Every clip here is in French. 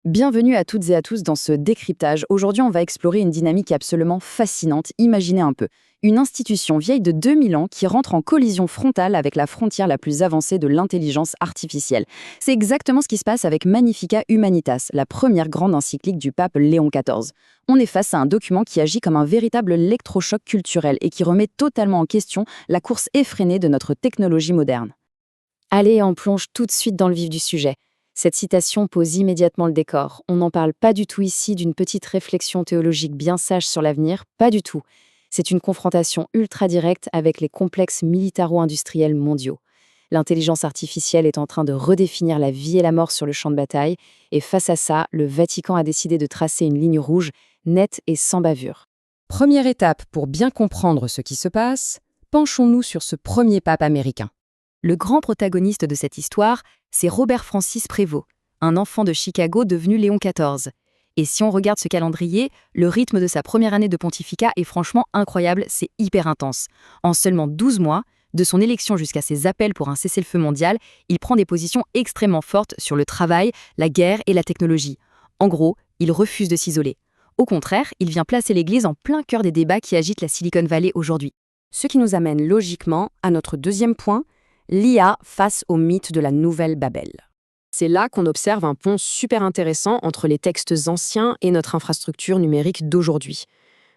Bienvenue à toutes et à tous dans ce décryptage. Aujourd'hui, on va explorer une dynamique absolument fascinante. Imaginez un peu. Une institution vieille de 2000 ans qui rentre en collision frontale avec la frontière la plus avancée de l'intelligence artificielle. C'est exactement ce qui se passe avec Magnificat Humanitas, la première grande encyclique du pape Léon XIV. On est face à un document qui agit comme un véritable électrochoc culturel et qui remet totalement en question la course effrénée de notre technologie moderne. Allez, on plonge tout de suite dans le vif du sujet. Cette citation pose immédiatement le décor. On n'en parle pas du tout ici d'une petite réflexion théologique bien sage sur l'avenir, pas du tout. C'est une confrontation ultra directe avec les complexes militaro-industriels mondiaux. L'intelligence artificielle est en train de redéfinir la vie et la mort sur le champ de bataille, et face à ça, le Vatican a décidé de tracer une ligne rouge, nette et sans bavure. Première étape pour bien comprendre ce qui se passe, penchons-nous sur ce premier pape américain. Le grand protagoniste de cette histoire, c'est Robert Francis Prévost, un enfant de Chicago devenu Léon XIV. Et si on regarde ce calendrier, le rythme de sa première année de pontificat est franchement incroyable, c'est hyper intense. En seulement 12 mois, de son élection jusqu'à ses appels pour un cessez-le-feu mondial, il prend des positions extrêmement fortes sur le travail, la guerre et la technologie. En gros, il refuse de s'isoler. Au contraire, il vient placer l'Église en plein cœur des débats qui agitent la Silicon Valley aujourd'hui. Ce qui nous amène logiquement à notre deuxième point, l'IA face au mythe de la Nouvelle Babel. C'est là qu'on observe un pont super intéressant entre les textes anciens et notre infrastructure numérique d'aujourd'hui.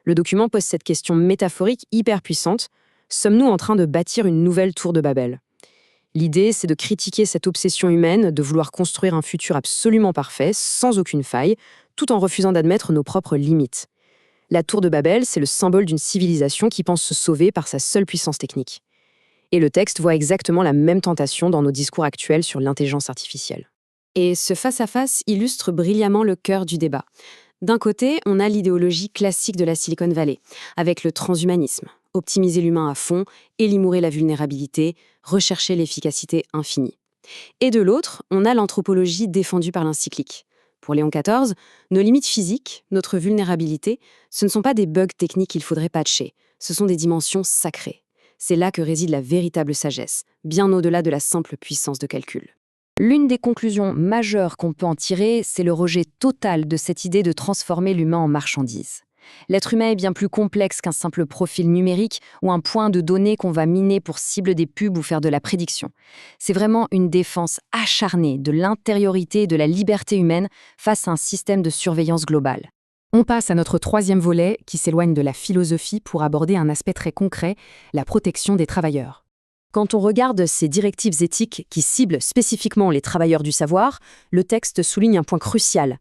Le document pose cette question métaphorique hyper puissante. Sommes-nous en train de bâtir une nouvelle tour de Babel ? L'idée, c'est de critiquer cette obsession humaine de vouloir construire un futur absolument parfait, sans aucune faille, tout en refusant d'admettre nos propres limites. La tour de Babel, c'est le symbole d'une civilisation qui pense se sauver par sa seule puissance technique. Et le texte voit exactement la même tentation dans nos discours actuels sur l'intelligence artificielle. Et ce face-à-face illustre brillamment le cœur du débat. D'un côté, on a l'idéologie classique de la Silicon Valley, avec le transhumanisme, optimiser l'humain à fond, éliminer la vulnérabilité, rechercher l'efficacité infinie. Et de l'autre, on a l'anthropologie défendue par l'encyclique. Pour Léon XIV, nos limites physiques, notre vulnérabilité, ce ne sont pas des bugs techniques qu'il faudrait patcher, ce sont des dimensions sacrées. C'est là que réside la véritable sagesse, bien au-delà de la simple puissance de calcul. L'une des conclusions majeures qu'on peut en tirer, c'est le rejet total de cette idée de transformer l'humain en marchandise. L'être humain est bien plus complexe qu'un simple profil numérique ou un point de données qu'on va miner pour cibler des pubs ou faire de la prédiction. C'est vraiment une défense acharnée de l'intériorité et de la liberté humaine face à un système de surveillance globale. On passe à notre troisième volet qui s'éloigne de la philosophie pour aborder un aspect très concret, la protection des travailleurs. Quand on regarde ces directives éthiques qui ciblent spécifiquement les travailleurs du savoir, le texte souligne un point crucial.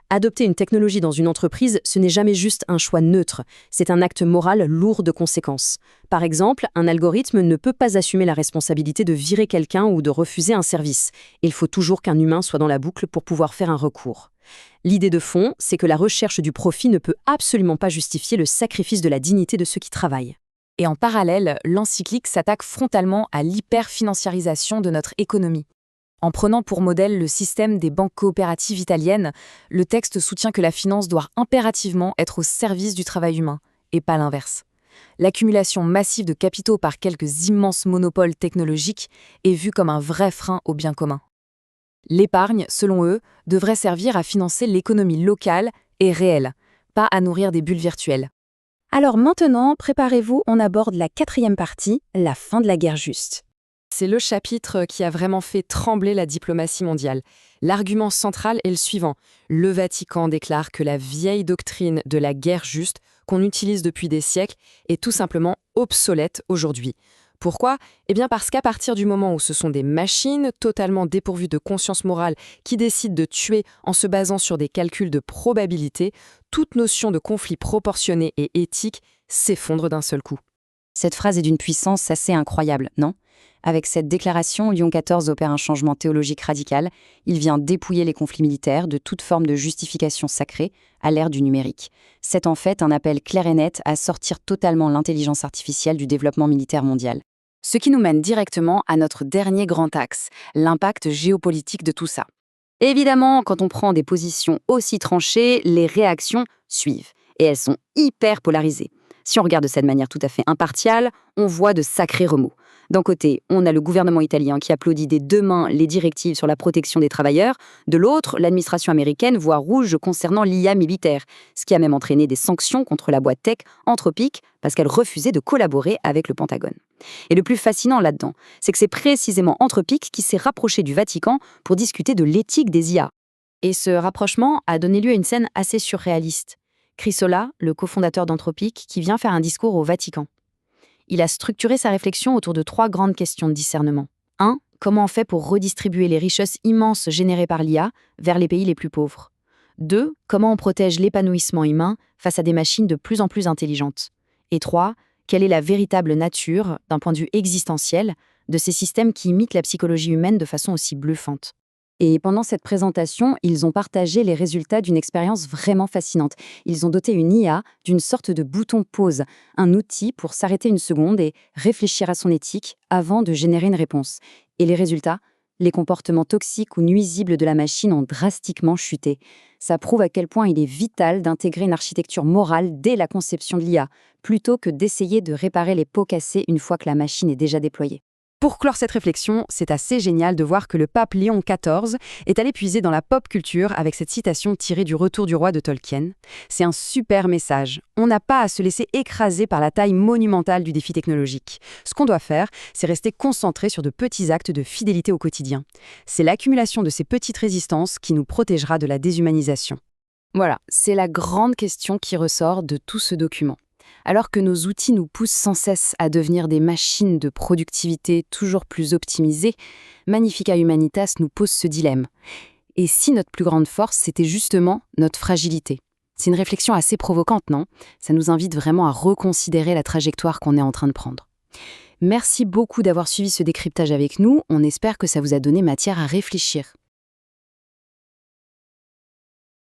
Adopter une technologie dans une entreprise, ce n'est jamais juste un choix neutre, c'est un acte moral lourd de conséquences. Par exemple, un algorithme ne peut pas assumer la responsabilité de virer quelqu'un ou de refuser un service. Il faut toujours qu'un humain soit dans la boucle pour pouvoir faire un recours. L'idée de fond, c'est que la recherche du profit ne peut absolument pas justifier le sacrifice de la dignité de ceux qui travaillent. Et en parallèle, l'encyclique s'attaque frontalement à l'hyperfinanciarisation de notre économie. En prenant pour modèle le système des banques coopératives italiennes, le texte soutient que la finance doit impérativement être au service du travail humain, et pas l'inverse. L'accumulation massive de capitaux par quelques immenses monopoles technologiques est vue comme un vrai frein au bien commun. L'épargne, selon eux, devrait servir à financer l'économie locale et réelle, pas à nourrir des bulles virtuelles. Alors maintenant, préparez-vous, on aborde la quatrième partie, la fin de la guerre juste. C'est le chapitre qui a vraiment fait trembler la diplomatie mondiale. L'argument central est le suivant. Le Vatican déclare que la vieille doctrine de la guerre juste, qu'on utilise depuis des siècles, est tout simplement obsolète aujourd'hui. Pourquoi ? Eh bien parce qu'à partir du moment où ce sont des machines totalement dépourvues de conscience morale qui décident de tuer en se basant sur des calculs de probabilité, toute notion de conflit proportionné et éthique s'effondre d'un seul coup. Cette phrase est d'une puissance assez incroyable, non ? Avec cette déclaration, Léon XIV opère un changement théologique radical. Il vient dépouiller les conflits militaires de toute forme de justification sacrée à l'ère du numérique. C'est en fait un appel clair et net à sortir totalement l'intelligence artificielle du développement militaire mondial. Ce qui nous mène directement à notre dernier grand axe, l'impact géopolitique de tout ça. Évidemment, quand on prend des positions aussi tranchées, les réactions suivent. Et elles sont hyper polarisées. Si on regarde de cette manière tout à fait impartiale, on voit de sacrés remous. D'un côté, on a le gouvernement italien qui applaudit des deux mains les directives sur la protection des travailleurs. De l'autre, l'administration américaine voit rouge concernant l'IA militaire, ce qui a même entraîné des sanctions contre la boîte tech Anthropic parce qu'elle refusait de collaborer avec le Pentagone. Et le plus fascinant là-dedans, c'est que c'est précisément Anthropic qui s'est rapproché du Vatican pour discuter de l'éthique des IA. Et ce rapprochement a donné lieu à une scène assez surréaliste. Chrysola, le cofondateur d'Anthropic, qui vient faire un discours au Vatican. Il a structuré sa réflexion autour de 3 grandes questions de discernement. 1. Comment on fait pour redistribuer les richesses immenses générées par l'IA vers les pays les plus pauvres? 2. Comment on protège l'épanouissement humain face à des machines de plus en plus intelligentes? Et 3. Quelle est la véritable nature, d'un point de vue existentiel, de ces systèmes qui imitent la psychologie humaine de façon aussi bluffante? Et pendant cette présentation, ils ont partagé les résultats d'une expérience vraiment fascinante. Ils ont doté une IA d'une sorte de bouton pause, un outil pour s'arrêter une seconde et réfléchir à son éthique avant de générer une réponse. Et les résultats? Les comportements toxiques ou nuisibles de la machine ont drastiquement chuté. Ça prouve à quel point il est vital d'intégrer une architecture morale dès la conception de l'IA, plutôt que d'essayer de réparer les pots cassés une fois que la machine est déjà déployée. Pour clore cette réflexion, c'est assez génial de voir que le pape Léon XIV est allé puiser dans la pop culture avec cette citation tirée du Retour du roi de Tolkien. C'est un super message. On n'a pas à se laisser écraser par la taille monumentale du défi technologique. Ce qu'on doit faire, c'est rester concentré sur de petits actes de fidélité au quotidien. C'est l'accumulation de ces petites résistances qui nous protégera de la déshumanisation. Voilà, c'est la grande question qui ressort de tout ce document. Alors que nos outils nous poussent sans cesse à devenir des machines de productivité toujours plus optimisées, Magnifica Humanitas nous pose ce dilemme. Et si notre plus grande force, c'était justement notre fragilité? C'est une réflexion assez provocante, non? Ça nous invite vraiment à reconsidérer la trajectoire qu'on est en train de prendre. Merci beaucoup d'avoir suivi ce décryptage avec nous. On espère que ça vous a donné matière à réfléchir.